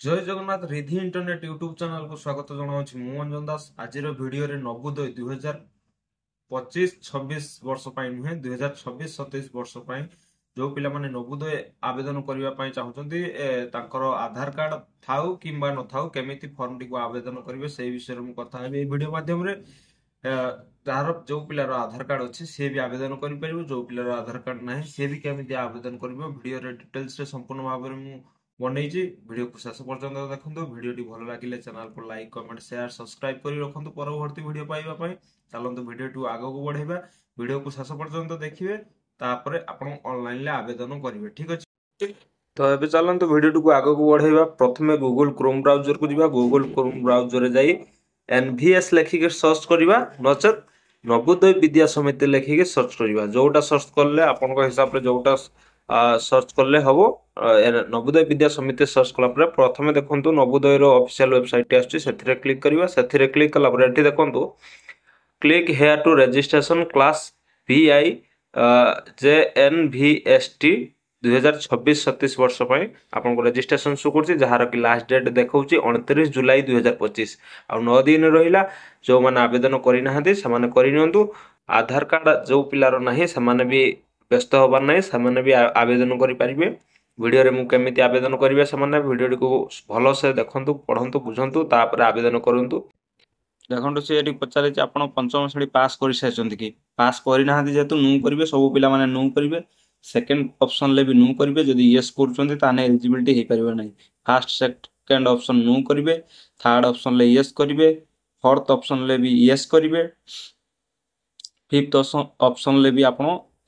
जय Jagannath Ridhi internet YouTube channel को स्वागत जनाऊँ मु अंजन दास आज भिडियो रे नवोदय 2025-26 वर्ष नुहे 2026-27 वर्ष जो पिला माने नवोदय आवेदन करने चाहते आधार कार्ड थाउ कि न थाउ केमिति फॉर्म टी को आवेदन करेंगे से विषय में कथा हेबी वीडियो माध्यम रे तार जो पिलार आधार कार्ड अच्छे सी भी आवेदन करें जो पिलार आधार कार्ड ना सी भी केमिति आवेदन कर वीडियो रे डिटेल्स रे संपूर्ण भाव में बनई वीडियो को शेष पर्यंत देखो वीडियो भल लगे चैनल को लाइक कमेंट शेयर सब्सक्राइब कर रखु परवर्ती वीडियो पाइबा चलते वीडियो आग को बढ़ेगा वीडियो को शेष पर्यंत देखिए तापर आप ऑनलाइन आवेदन करेंगे ठीक अच्छे। तो ये चलते वीडियो को आग को बढ़ेगा प्रथम गूगल क्रोम ब्राउजर को जावा गूगल क्रोम ब्राउजर जाई एनवीएस लेखिक सर्च करवा नचेत नवोदय विद्या समिति लेखिक सर्च करवा जोटा सर्च कले आपण हिसाब से जोटा सर्च कले हम नवोदय विद्या समिति सर्च कला प्रथम देखो नवोदय ऑफिशियल वेबसाइट आसुच्छी क्लिक करवा से क्लिक कला देखो click here to registration class VI JNVST 2026-27 वर्ष आपको रजिस्ट्रेशन शो कर जार कि लास्ट डेट देखा 29 जुलाई 2025 आ 9 दिन रहा जो मैंने आवेदन करनी आधार कार्ड जो पिलार ना से भी व्यस्त हबार ना से भी आवेदन करेंगे वीडियो रे केमिति आवेदन करेंगे से वीडियो को भल से देखु पढ़ु बुझु तापर आवेदन करूँ देखो सी ये पचारे आप पंचम श्रेणी पास कर सारी कि पास करना जेहेतु नु करेंगे सब पिला माने नु करेंगे सेकेंड ऑप्शन ले भी नु करेंगे जदि यस कर एलिजिबिलिटी हो पार ना फास्ट सेकेंड ऑप्शन नु करेंगे थर्ड ऑप्शन ले यस करेंगे फोर्थ ऑप्शन ले भी यस करेंगे फिफ्थ ऑप्शन ले भी आप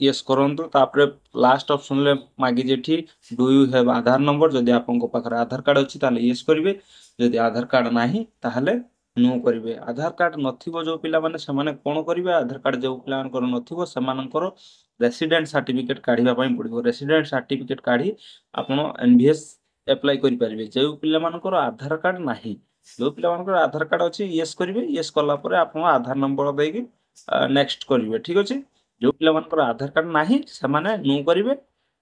यस करंतु तापर लास्ट ऑप्शन ले मागी जेठी do you have Aadhaar number जदि आपको पाखरे आधार कार्ड अच्छी ताले यस करेंगे जदि आधार कार्ड नाही ताहले नो करेंगे आधार कार्ड नथिबो जो पिला माने समाने कोन करिवे आधार कार्ड जो पिला मानकर नथिबो समानकर रेसिडेंट सर्टिफिकेट काढिबा पई पड़िबो रेसिडेंट सर्टिफिकेट काढी आपण एनवीएस अप्लाई करि परिबे जो पिला मानकर आधार कार्ड नाही जो पिला मानकर आधार कार्ड अछि यस करिवे यस कला परे आपण आधार नंबर देकी नेक्स्ट करिवे ठीक अछि जो पिला मानकर आधार कार्ड नाही समाने नो करिवे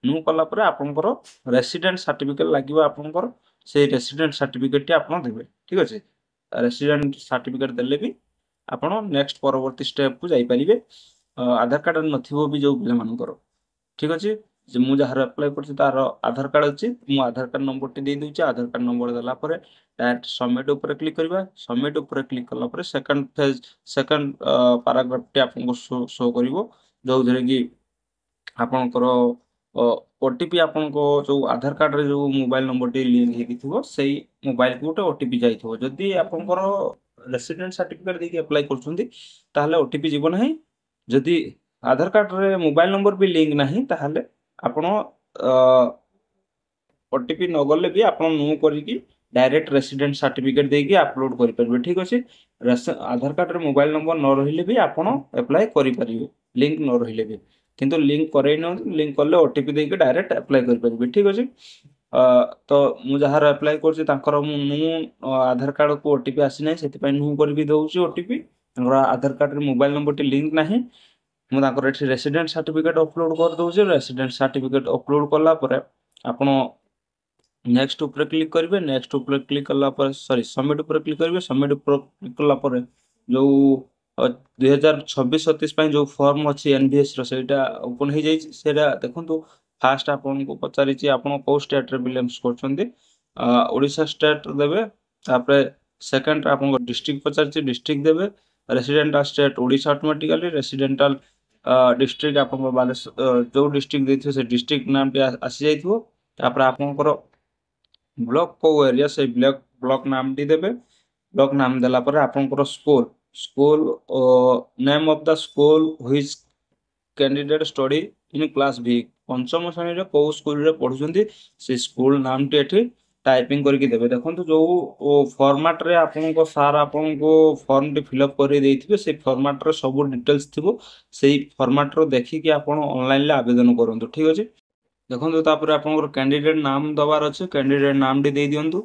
नो कला परे आपनकर रेसिडेंट सर्टिफिकेट लागिबो आपनकर से रेसिडेंट सर्टिफिकेट टी आपण देबे ठीक अछि रेसिडेंट सर्टिफिकेट देले भी आपण नेक्स्ट परवर्ती स्टेप को जाई परिबे आधार कार्ड नथिबो भी जो पिला मानकर ठीक अछि जे मु जहार अप्लाई करछि तार आधार कार्ड अछि मु आधार कार्ड नंबर टी दे दोछि आधार कार्ड नंबर देला परे डायरेक्ट सबमिट ऊपर क्लिक करबा सबमिट ऊपर क्लिक करला परे second phase second paragraph T आपन शो करिवो जो धरे कि आपनकर ओटीपी आपन को जो आधार कार्ड रे जो मोबाइल नंबर टी लिंक हेकि थिबो सेही मोबाइल को गोटे ओटीपी जाइथिबो जदि आपनकर रेसिडेंट सर्टिफिकेट देके अप्लाई करछुंती ताहले ओटीपी जीवो नाही जदि आधार कार्ड रे मोबाइल नंबर भी लिंक नाही ताहले आपण ओटीपी न गले भी आपण नो करिकि डायरेक्ट रेसिडेंट सर्टिफिकेट देके अपलोड करि परबे ठीक अछि आधार कार्ड रे मोबाइल नंबर न रहिले भी आपण अप्लाई करि परिबे लिंक न रहिले भी किंतु लिंक करे न लिंक करले ओटीपी देके डायरेक्ट अप्लाई करि परिबे ठीक अछि तो मु जहार अप्लाई करछि तांकर मु आधार कार्ड को ओटीपी आसी नै सेति पय नु करबी दउछि ओटीपी तांकर आधार कार्ड रे मोबाइल नंबर टी लिंक नाही मु तांकर एठी रेसिडेंट सर्टिफिकेट अपलोड कर दउछि रेसिडेंट सर्टिफिकेट अपलोड करला परे आपण नेक्स्ट ऊपर क्लिक करेंगे नेक्स्ट ऊपर क्लिक करला पर सॉरी सबमिट ऊपर क्लिक करेंगे सबमिट ऊपर क्लिक करला पर जो 2026-27 जो फॉर्म अच्छी एनवीएस रोटा ओपन हो जाए सेटा देखो फास्ट आपन को पचारि आपन को स्टेट रे बिलोंग्स करछन्ती ओडिशा स्टेट देबे तापर सेकंड आपन को डिस्ट्रिक्ट पचारि डिस्ट्रिक्ट देबे resident state Odisha automatically residential district आपन को बालेश्वर जो डिस्ट्रिक्ट देथियो से डिस्ट्रिक्ट नाम पे आसी जाइथियो तापर आपन को ब्लॉक को एरिया से ब्लॉक नाम टी देबे ब्लॉक नाम देला पर आपन को school name of the school which candidate study in class भी पंचम श्रेणी रे को स्कूल रे पढुचंती से स्कूल नाम टी एठी टाइपिंग करके देबे देखंतु जो फॉर्मेट रे आपन को सार आपन को फॉर्म टी फिल अप कर देथिबे से फॉर्मेट रे सब डिटेल्स थिबो सेही फॉर्मेट रो देखि कि आपन ऑनलाइन ले आवेदन करंतु ठीक अछि देखो तापर आपन कैंडिडेट नाम दबार अच्छे कैंडिडेट नाम टी दे दियंतु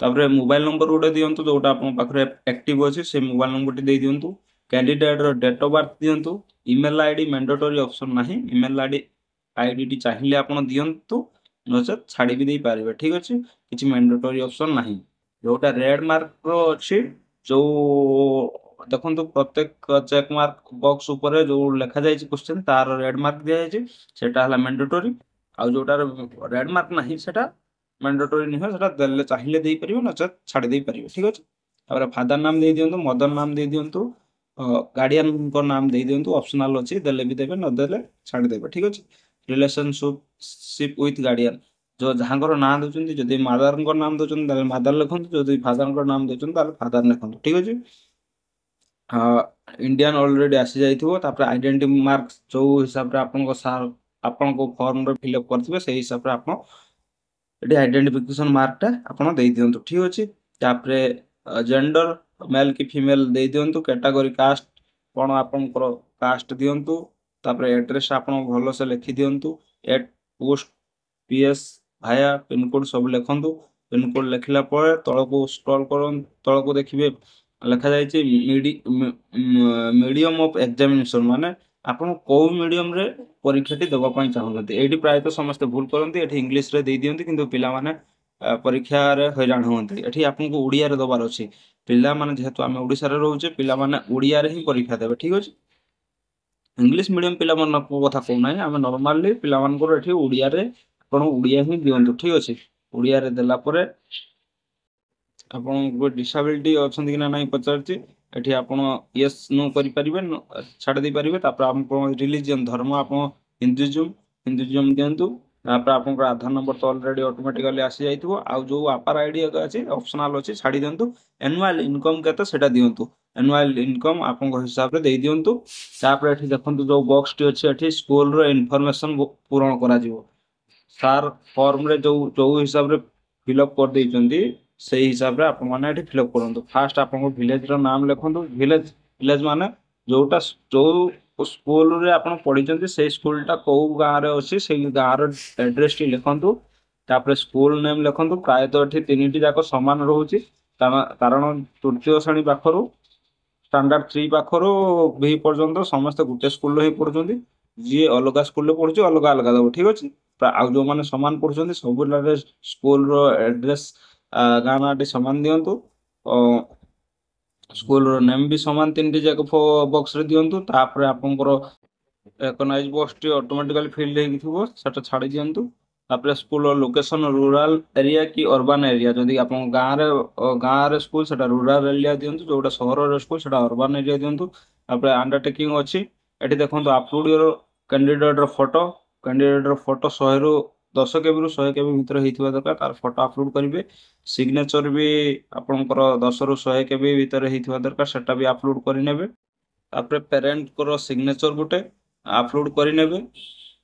तापर मोबाइल नंबर गोटे दियंतु जोटा आपन पाखरे एक्टिव अछि से मोबाइल नंबर टी दे दियंतु कैंडिडेट रो डेट ऑफ बर्थ दियंतु ईमेल आईडी मैंडेटरी ऑप्शन नाही ईमेल आईडी टी चाहिए आपन दियंतु नचेत छाड़ी भी दे पारे ठीक अच्छे किसी मैंडेटरी ऑप्शन नहीं जोटा रेड मार्क अच्छी जो देखो प्रत्येक चेक मार्क बॉक्स ऊपर जो लिखा जाए क्वेश्चन तार रेड मार्क दिखाई सेटा मैंडेटरी आउ जोटार रेड मार्क नहीं सेटा मैंडेटरी नुहे सेटा देले चाहिए दे पारिबे नचेत छाड़ी दे पारिबे ठीक अच्छे तापर फादर नाम दे दियंतु मदर नाम दे दियंतु गार्डियन को नाम दे दियंतु ऑप्शनल अच्छी देले भी देबे न देले छाड़ी देबे ठीक अच्छे रिलेशनशिप विथ गार्डियन जो जहाँ नाँ दौरान जदि मदर नाम दौरान मदर लिखु जदि फादर नाम दौरान फादर लिखु ठीक अच्छे इंडियन ऑलरेडी आसी जाइए आइडेंटिटी मार्क जो हिसाब से आपण फॉर्म रे फिलअप करथिबे से हिसाब से आपण एटी आइडेंटिफिकेशन मार्कटा आपण दे दियंतु ठीक अछि तापरे जेंडर मेल की फीमेल दे दियंतु कैटेगरी कास्ट कोन आपनकर कास्ट दियंतु तापरे एड्रेस आपण भलो से लिखि दियंतु एट पोस्ट पीएस भाया पिन कोड सब लिखंतु पिन कोड लिखला पर तळको स्क्रॉल करन तळको देखिबे लिखा जाइए मीडियम ऑफ एग्जामिनेशन माने आपण को मीडियम रे परीक्षा टी देबा पई चाहउनते एठी प्राय तो समस्त भूल करंती एठी इंग्लिश रे दे दियंती किंतु पिला माने परीक्षा रे हैरान होंती एठी आपन को उड़िया रे दबार अछि पिला माने जेहेतु आमे ओडिसा रे रहउचे पिला माने उड़िया रे ही परीक्षा देबे ठीक अछि इंग्लिश मीडियम पिला मन को कथा को नै आमे नॉर्मली पिला मन को एठी उड़िया रे आपण उड़िया ही दियंतु ठीक अछि उड़िया रे देला परे आपन डिसेबिलिटी अच्छा कि ना पचार एठी आपण यस नो करि परिबे छाड़ दे परिबे तापर आपण रिलीजन धर्म आपण हिंदुइज्म दियंतु तापर आपण आधार नंबर तो ऑलरेडी ऑटोमेटिकली आसी जाइतबो आ जो अपर आईडी अछि ऑप्शनल अछि छाड़ी दियंतु एनुअल इनकम केते सेटा दियंतु एनुअल इनकम आपण हिसाब रे दे दियंतु तापर एठी देखंतु जो बॉक्स टी अछि एठी स्कूल रो इन्फॉर्मेशन पूर्ण करा जिवो सार फॉर्म रे जो हिसाब रे फिलअप कर देइचंदी से हिसाब रे आपण माने एठी फिलअप करंतु फास्ट आपण विलेज रो नाम लिखंतु विलेज माने जोटा जो स्कूल रे आपण पढिचंती से स्कूलटा को गां रे अछि से गां रो एड्रेस टी लिखंतु तापर स्कूल नेम लिखंतु प्राय तो एठी तीनटी जाको समान रहउची कारण तृतीय श्रेणी पाखरु स्टैंडर्ड 3 पाखरु बी पर्यंत समस्त गुटे स्कूल रे पढुचंती जे अलगा स्कूल रे पढुची अलगा अलगा दबो ठीक अछि आ जो माने समान पढुचंती सब स्कूल रो एड्रेस गाँ नाटी सामान दियंतु स्कूल रो नेम भी सामान तीन जाक बॉक्स रे दियंतु तापर आपनकर रिकॉग्नाइज बॉक्स टी ऑटोमेटिकली फिल हे थिबो सेटा छाडी दियंतु तापर स्कूल रो लोकेशन रूरल एरिया की अर्बन एरिया जदी आपन गाँ रे स्कूल सेटा रूरल एरिया दियंतु जोटा शहर रो स्कूल सेटा अर्बन एरिया दियंतु तापर अंडरटेकिंग अछि एठी देखंतु अपलोड योर कैंडिडेट रो फोटो 100 रो 10 केबी रो 100 केबी भीतर हेतिबा दरकार तार फोटो अपलोड करिवे सिग्नेचर भी आपनकर 10 रो 100 केबी भीतर हेतिबा दरकार सेटा भी अपलोड करि नेबे तापर पेरेंट को सिग्नेचर गुटे अपलोड करि नेबे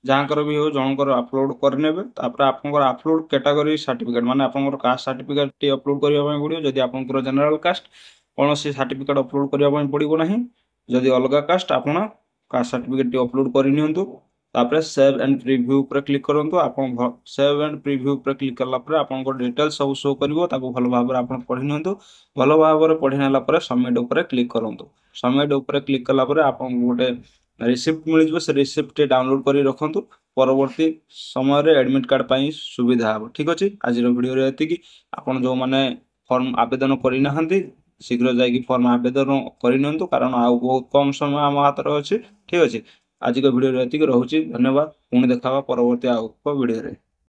जहाँकर भी हो जनकर अपलोड करि नेबे तापर आपनकर अपलोड कैटेगरी सर्टिफिकेट माने आपनकर कास्ट सर्टिफिकेट टी अपलोड करिया पय पडियो जदी आपनकर जनरल कास्ट कोनोसी सर्टिफिकेट अपलोड करिया पय पडिबो नाही जदी अलगा कास्ट आपन कास्ट सर्टिफिकेट टी अपलोड करि नियंतु तापर सेव एंड प्रीव्यू पर क्लिक करंतु आपन सेव एंड प्रीव्यू पर क्लिक करला पर आपन को डिटेल्स सब शो करबो ताको भलो भाबरे आपन पढि नियंतु भलो भाबरे पढि नेला पर सबमिट ऊपर क्लिक करंतु सबमिट ऊपर क्लिक करला पर आपन गोटे रिसिप्ट मिल जबो से रिसिप्ट डाउनलोड करी रखंतु परवर्ती समय रे एडमिट कार्ड पई सुविधा हो ठीक अछि आज रो वीडियो रे एति कि आपन जो माने फॉर्म आवेदन करि नाहंती शीघ्र जाई कि फॉर्म आवेदन करि नियंतु कारण आ बहुत कम समय हम हाथ रे अछि ठीक अछि आज को वीडियो रे एति कि रहउची धन्यवाद पुणी देखावा परवर्ती आ वीडियो रे।